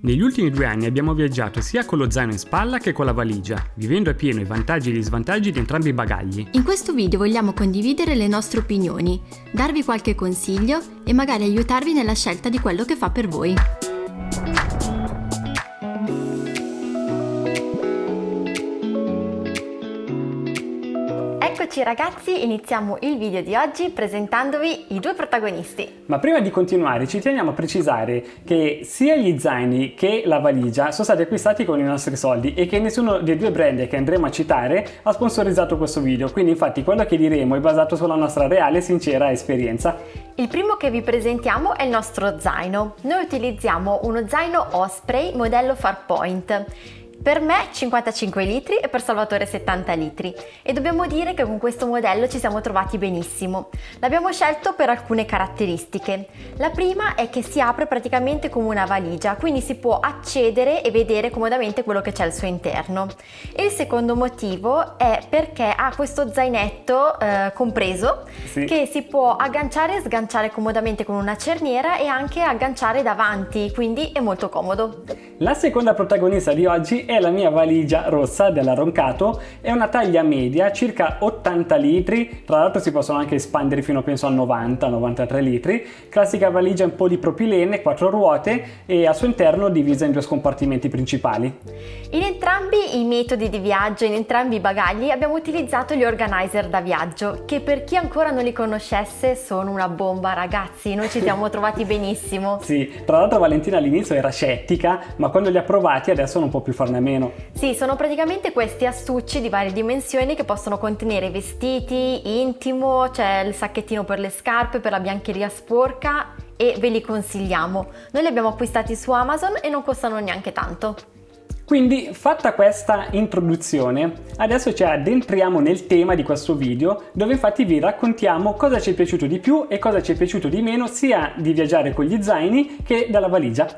Negli ultimi 2 anni abbiamo viaggiato sia con lo zaino in spalla che con la valigia, vivendo appieno i vantaggi e gli svantaggi di entrambi i bagagli. In questo video vogliamo condividere le nostre opinioni, darvi qualche consiglio e magari aiutarvi nella scelta di quello che fa per voi. Eccoci ragazzi, iniziamo il video di oggi presentandovi i 2 protagonisti. Ma prima di continuare ci teniamo a precisare che sia gli zaini che la valigia sono stati acquistati con i nostri soldi e che nessuno dei 2 brand che andremo a citare ha sponsorizzato questo video, quindi infatti quello che diremo è basato sulla nostra reale e sincera esperienza. Il primo che vi presentiamo è il nostro zaino. Noi utilizziamo uno zaino Osprey modello Farpoint. Per me 55 litri e per Salvatore 70 litri e dobbiamo dire che con questo modello ci siamo trovati benissimo. L'abbiamo scelto per alcune caratteristiche. La prima è che si apre praticamente come una valigia, quindi si può accedere e vedere comodamente quello che c'è al suo interno. E il secondo motivo è perché ha questo zainetto compreso che si può agganciare e sganciare comodamente con una cerniera e anche agganciare davanti, quindi è molto comodo. La seconda protagonista di oggi è la mia valigia rossa della Roncato, è una taglia media, circa 80 litri, tra l'altro si possono anche espandere fino penso a 90-93 litri, classica valigia in polipropilene, 4 ruote e al suo interno divisa in 2 scompartimenti principali. In entrambi i metodi di viaggio, in entrambi i bagagli abbiamo utilizzato gli organizer da viaggio, che per chi ancora non li conoscesse sono una bomba ragazzi, noi ci siamo trovati benissimo. Sì, tra l'altro Valentina all'inizio era scettica, ma quando li ha provati adesso non può più farne a meno. Sì, sono praticamente questi astucci di varie dimensioni che possono contenere vestiti, intimo, c'è il sacchettino per le scarpe, per la biancheria sporca e ve li consigliamo. Noi li abbiamo acquistati su Amazon e non costano neanche tanto. Quindi, fatta questa introduzione, adesso ci addentriamo nel tema di questo video, dove infatti vi raccontiamo cosa ci è piaciuto di più e cosa ci è piaciuto di meno, sia di viaggiare con gli zaini che dalla valigia.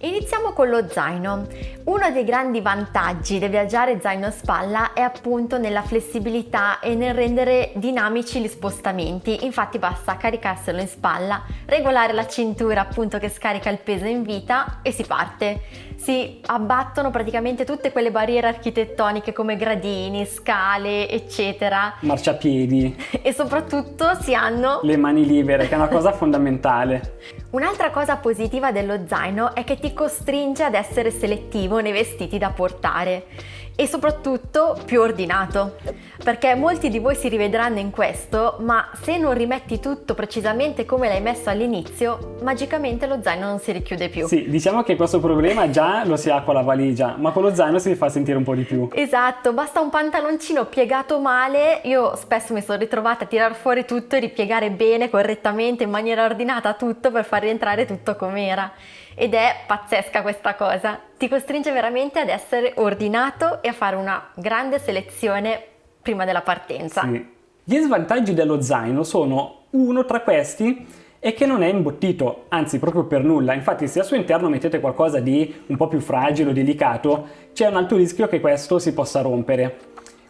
Iniziamo con lo zaino. Uno dei grandi vantaggi del viaggiare zaino a spalla è appunto nella flessibilità e nel rendere dinamici gli spostamenti. Infatti basta caricarselo in spalla, regolare la cintura appunto che scarica il peso in vita e si parte. Si abbattono praticamente tutte quelle barriere architettoniche come gradini, scale, eccetera. Marciapiedi. E soprattutto si hanno le mani libere, che è una cosa fondamentale. Un'altra cosa positiva dello zaino è che ti costringe ad essere selettivo nei vestiti da portare e soprattutto più ordinato, perché molti di voi si rivedranno in questo, ma se non rimetti tutto precisamente come l'hai messo all'inizio, magicamente lo zaino non si richiude più. Sì, diciamo che questo problema già lo si ha con la valigia, ma con lo zaino si fa sentire un po' di più. Esatto, basta un pantaloncino piegato male, io spesso mi sono ritrovata a tirar fuori tutto e ripiegare bene, correttamente, in maniera ordinata tutto per far rientrare tutto com'era. Ed è pazzesca questa cosa, ti costringe veramente ad essere ordinato e a fare una grande selezione prima della partenza. Sì. Gli svantaggi dello zaino sono, uno tra questi è che non è imbottito, anzi proprio per nulla. Infatti se al suo interno mettete qualcosa di un po' più fragile o delicato, c'è un alto rischio che questo si possa rompere.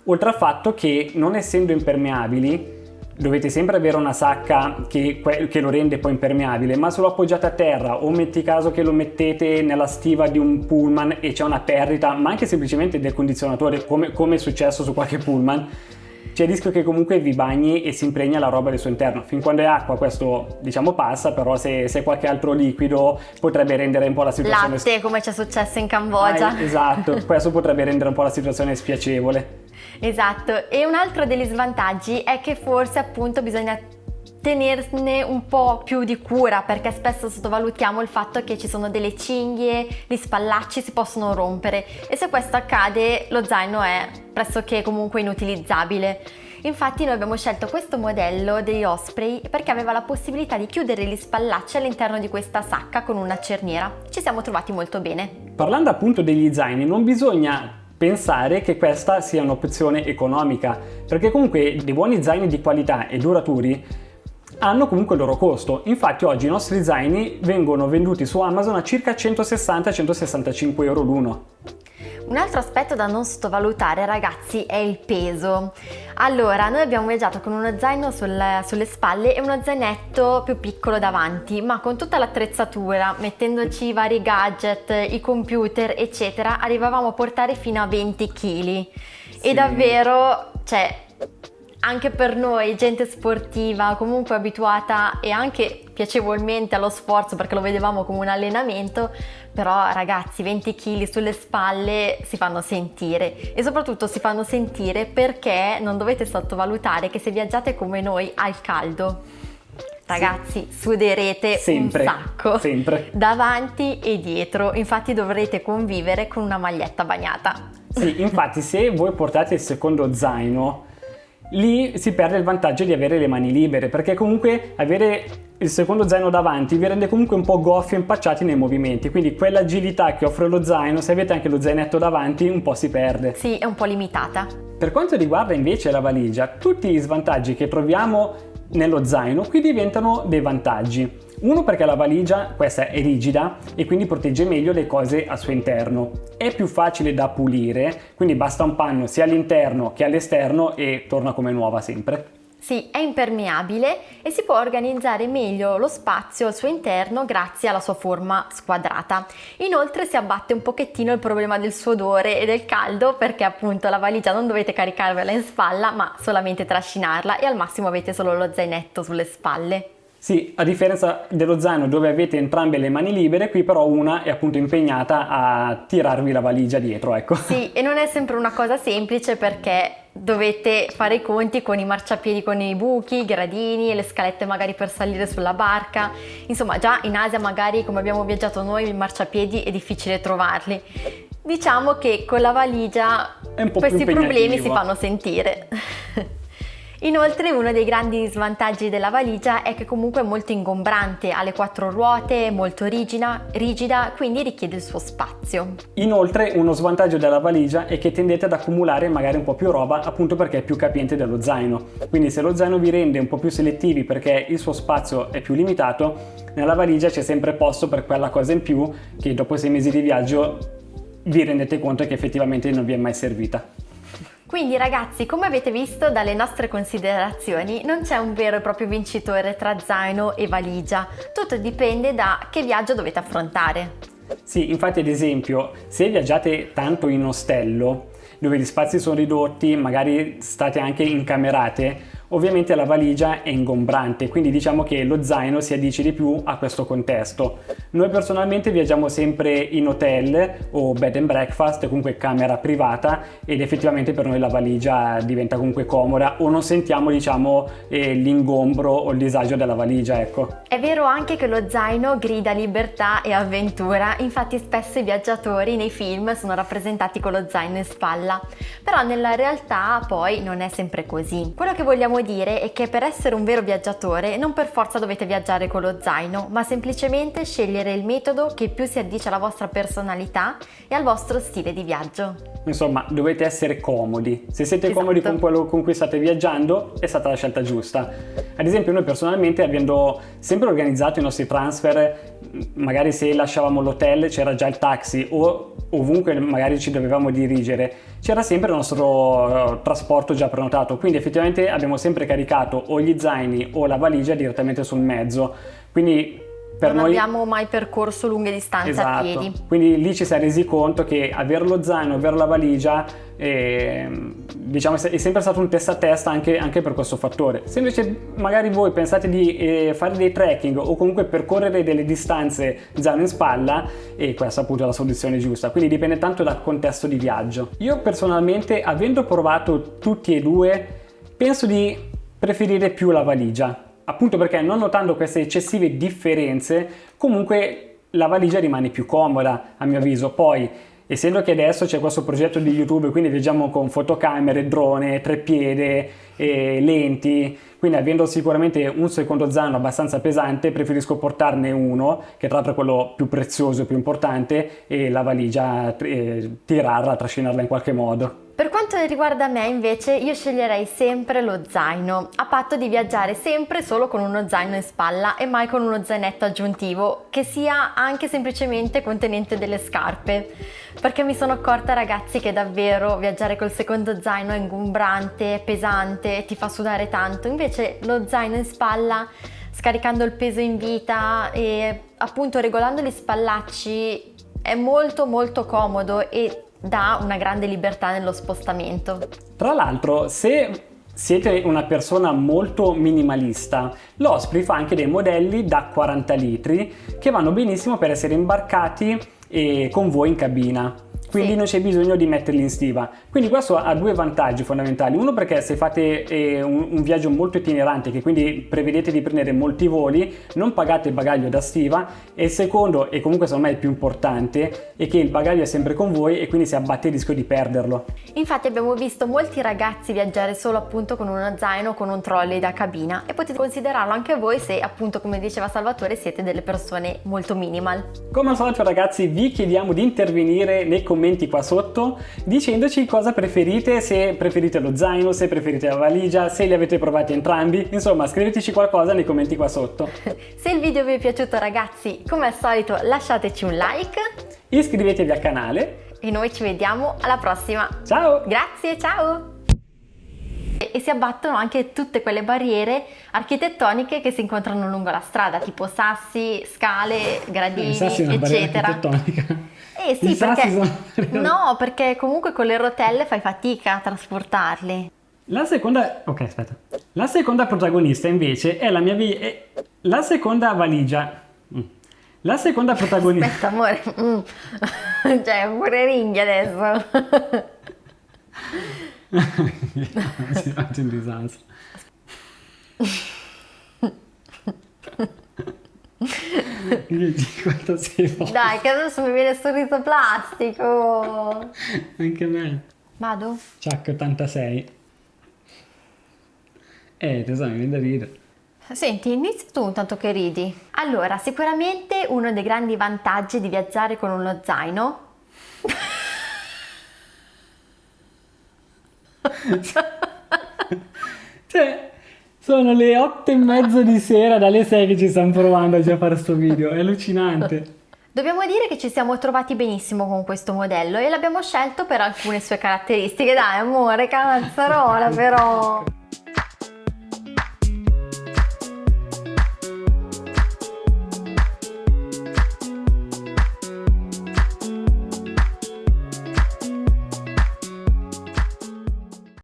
Oltre al fatto che, non essendo impermeabili, dovete sempre avere una sacca che lo rende poi impermeabile, ma se lo appoggiate a terra o metti caso che lo mettete nella stiva di un pullman e c'è una perdita, ma anche semplicemente del condizionatore, come è successo su qualche pullman, c'è il rischio che comunque vi bagni e si impregna la roba del suo interno. Fin quando è acqua questo diciamo passa, però se è qualche altro liquido potrebbe rendere un po' la situazione... Latte, come ci è successo in Cambogia. Esatto, questo potrebbe rendere un po' la situazione spiacevole. Esatto, e un altro degli svantaggi è che forse appunto bisogna tenersene un po' più di cura, perché spesso sottovalutiamo il fatto che ci sono delle cinghie, gli spallacci si possono rompere e se questo accade lo zaino è pressoché comunque inutilizzabile. Infatti noi abbiamo scelto questo modello degli Osprey perché aveva la possibilità di chiudere gli spallacci all'interno di questa sacca con una cerniera. Ci siamo trovati molto bene. Parlando appunto degli zaini, non bisogna pensare che questa sia un'opzione economica, perché comunque dei buoni zaini di qualità e duraturi hanno comunque il loro costo. Infatti oggi i nostri zaini vengono venduti su Amazon a circa 160-165 euro l'uno. Un altro aspetto da non sottovalutare, ragazzi, è il peso. Allora, noi abbiamo viaggiato con uno zaino sulle spalle e uno zainetto più piccolo davanti, ma con tutta l'attrezzatura, mettendoci i vari gadget, i computer, eccetera, arrivavamo a portare fino a 20 kg. Sì. E davvero, cioè, anche per noi, gente sportiva, comunque abituata e anche piacevolmente allo sforzo, perché lo vedevamo come un allenamento, però ragazzi, 20 kg sulle spalle si fanno sentire, e soprattutto si fanno sentire perché non dovete sottovalutare che se viaggiate come noi al caldo, ragazzi, suderete sempre, un sacco, sempre, davanti e dietro, infatti dovrete convivere con una maglietta bagnata. Sì, infatti se voi portate il secondo zaino, lì si perde il vantaggio di avere le mani libere, perché comunque avere il secondo zaino davanti vi rende comunque un po' goffi e impacciati nei movimenti, quindi quell'agilità che offre lo zaino, se avete anche lo zainetto davanti, un po' si perde. Sì, è un po' limitata. Per quanto riguarda invece la valigia, tutti gli svantaggi che troviamo nello zaino qui diventano dei vantaggi. Uno, perché la valigia, questa è rigida e quindi protegge meglio le cose al suo interno. È più facile da pulire, quindi basta un panno sia all'interno che all'esterno e torna come nuova sempre. Sì, è impermeabile e si può organizzare meglio lo spazio al suo interno grazie alla sua forma squadrata. Inoltre si abbatte un pochettino il problema del sudore e del caldo, perché appunto la valigia non dovete caricarvela in spalla ma solamente trascinarla, e al massimo avete solo lo zainetto sulle spalle. Sì, a differenza dello zaino dove avete entrambe le mani libere, qui però una è appunto impegnata a tirarvi la valigia dietro, ecco. Sì, e non è sempre una cosa semplice, perché dovete fare i conti con i marciapiedi con i buchi, i gradini e le scalette magari per salire sulla barca. Insomma, già in Asia magari, come abbiamo viaggiato noi, i marciapiedi è difficile trovarli. Diciamo che con la valigia È un po' questi più problemi impegnativo. si fanno sentire. Inoltre uno dei grandi svantaggi della valigia è che comunque è molto ingombrante, ha le 4 ruote, è molto rigida, quindi richiede il suo spazio. Inoltre uno svantaggio della valigia è che tendete ad accumulare magari un po' più roba, appunto perché è più capiente dello zaino. Quindi se lo zaino vi rende un po' più selettivi perché il suo spazio è più limitato, nella valigia c'è sempre posto per quella cosa in più che dopo 6 mesi di viaggio vi rendete conto che effettivamente non vi è mai servita. Quindi ragazzi, come avete visto dalle nostre considerazioni, non c'è un vero e proprio vincitore tra zaino e valigia, tutto dipende da che viaggio dovete affrontare. Sì, infatti ad esempio, se viaggiate tanto in ostello, dove gli spazi sono ridotti, magari state anche incamerate, ovviamente la valigia è ingombrante, quindi diciamo che lo zaino si addice di più a questo contesto. Noi personalmente viaggiamo sempre in hotel o bed and breakfast, comunque camera privata, ed effettivamente per noi la valigia diventa comunque comoda, o non sentiamo, diciamo, l'ingombro o il disagio della valigia, ecco. È vero anche che lo zaino grida libertà e avventura, infatti spesso i viaggiatori nei film sono rappresentati con lo zaino in spalla, però nella realtà poi non è sempre così. Quello che vogliamo dire è che per essere un vero viaggiatore non per forza dovete viaggiare con lo zaino, ma semplicemente scegliere il metodo che più si addice alla vostra personalità e al vostro stile di viaggio. Insomma, dovete essere comodi. Se siete Esatto. comodi con quello con cui state viaggiando, è stata la scelta giusta. Ad esempio, noi personalmente, avendo sempre organizzato i nostri transfer, magari se lasciavamo l'hotel c'era già il taxi, o ovunque magari ci dovevamo dirigere, c'era sempre il nostro trasporto già prenotato, quindi effettivamente abbiamo sempre caricato o gli zaini o la valigia direttamente sul mezzo, quindi per non noi abbiamo mai percorso lunghe distanze esatto. a piedi. Quindi lì ci si è resi conto che avere lo zaino, avere la valigia, diciamo, è sempre stato un testa a testa anche per questo fattore. Se invece magari voi pensate di fare dei trekking o comunque percorrere delle distanze zaino in spalla, e questa appunto è la soluzione giusta, quindi dipende tanto dal contesto di viaggio. Io personalmente, avendo provato tutti e due, penso di preferire più la valigia, appunto perché non notando queste eccessive differenze, comunque la valigia rimane più comoda a mio avviso. Poi, essendo che adesso c'è questo progetto di YouTube, quindi viaggiamo con fotocamere, drone, treppiede, lenti, quindi avendo sicuramente un secondo zaino abbastanza pesante, preferisco portarne uno, che tra l'altro è quello più prezioso e più importante, e la valigia tirarla, trascinarla in qualche modo. Per quanto quanto riguarda me invece io sceglierei sempre lo zaino, a patto di viaggiare sempre solo con uno zaino in spalla e mai con uno zainetto aggiuntivo che sia anche semplicemente contenente delle scarpe, perché mi sono accorta ragazzi che davvero viaggiare col secondo zaino è ingombrante, è pesante, ti fa sudare tanto, invece lo zaino in spalla, scaricando il peso in vita e appunto regolando gli spallacci, è molto molto comodo e dà una grande libertà nello spostamento. Tra l'altro, se siete una persona molto minimalista, l'Osprey fa anche dei modelli da 40 litri che vanno benissimo per essere imbarcati con voi in cabina. Quindi Sì. non c'è bisogno di metterli in stiva. Quindi questo ha due vantaggi fondamentali. Uno, perché se fate un viaggio molto itinerante, che quindi prevedete di prendere molti voli, non pagate il bagaglio da stiva. E il secondo, e comunque secondo me il più importante, è che il bagaglio è sempre con voi e quindi si abbatte il rischio di perderlo. Infatti abbiamo visto molti ragazzi viaggiare solo appunto con uno zaino o con un trolley da cabina e potete considerarlo anche voi se appunto, come diceva Salvatore, siete delle persone molto minimal. Come al solito ragazzi, vi chiediamo di intervenire nei commenti qua sotto dicendoci cosa preferite, se preferite lo zaino, se preferite la valigia, se li avete provati entrambi, insomma scriveteci qualcosa nei commenti qua sotto. Se il video vi è piaciuto ragazzi, come al solito lasciateci un like Iscrivetevi al canale. e noi ci vediamo alla prossima. Ciao! Grazie, ciao! E si abbattono anche tutte quelle barriere architettoniche che si incontrano lungo la strada, tipo sassi, scale, gradini, eccetera. Sì, I sassi perché no, perché comunque con le rotelle fai fatica a trasportarli. La seconda protagonista invece è la seconda valigia. La seconda protagonista. Aspetta, amore. Cioè, pure ringhi adesso. Si faccio un disastro. Quanto sei forte. Dai, che adesso mi viene il sorriso plastico. Anche a me. Vado? Chuck 86. Tesoro, mi viene da ridere. Senti, inizia tu intanto che ridi. Allora, sicuramente uno dei grandi vantaggi di viaggiare con uno zaino Cioè, sono le 8:30 di sera, dalle 6 che ci stiamo provando a già fare sto video, è allucinante. Dobbiamo dire che ci siamo trovati benissimo con questo modello e l'abbiamo scelto per alcune sue caratteristiche. Dai, amore, cazzarola però!